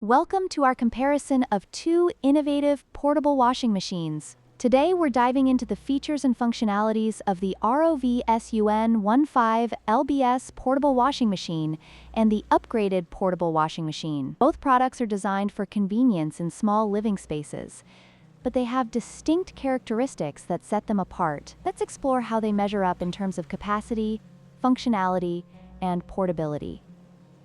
Welcome to our comparison of two innovative portable washing machines. Today we're diving into the features and functionalities of the ROVSUN 15 LBS Portable Washing Machine and the upgraded Portable Washing Machine. Both products are designed for convenience in small living spaces, but they have distinct characteristics that set them apart. Let's explore how they measure up in terms of capacity, functionality, and portability.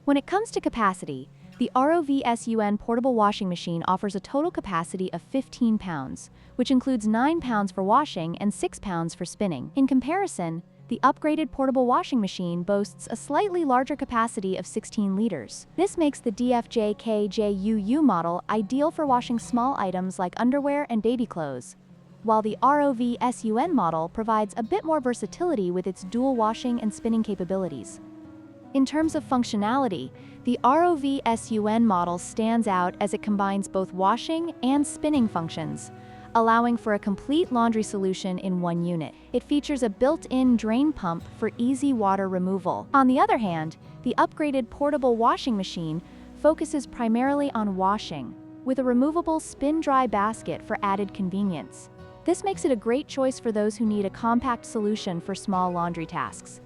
When it comes to capacity, the ROVSUN Portable Washing Machine offers a total capacity of 15 pounds, which includes 9 pounds for washing and 6 pounds for spinning. In comparison, the upgraded Portable Washing Machine boasts a slightly larger capacity of 16 liters. This makes the DFJKJUU model ideal for washing small items like underwear and baby clothes, while the ROVSUN model provides a bit more versatility with its dual washing and spinning capabilities. In terms of functionality, the ROVSUN model stands out as it combines both washing and spinning functions, allowing for a complete laundry solution in one unit. It features a built-in drain pump for easy water removal. On the other hand, the upgraded Portable Washing Machine focuses primarily on washing, with a removable spin-dry basket for added convenience. This makes it a great choice for those who need a compact solution for small laundry tasks.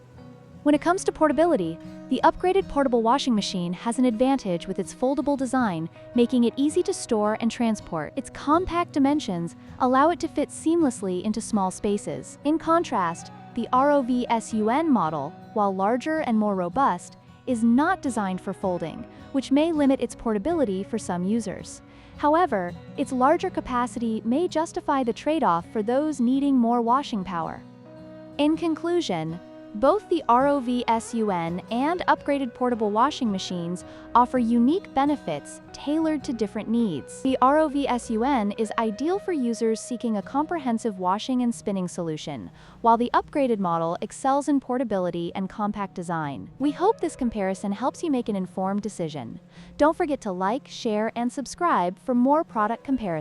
When it comes to portability, the upgraded Portable Washing Machine has an advantage with its foldable design, making it easy to store and transport. Its compact dimensions allow it to fit seamlessly into small spaces. In contrast, the ROVSUN model, while larger and more robust, is not designed for folding, which may limit its portability for some users. However, its larger capacity may justify the trade-off for those needing more washing power. In conclusion, both the ROVSUN and upgraded portable washing machines offer unique benefits tailored to different needs. The ROVSUN is ideal for users seeking a comprehensive washing and spinning solution, while the upgraded model excels in portability and compact design. We hope this comparison helps you make an informed decision. Don't forget to like, share, and subscribe for more product comparisons.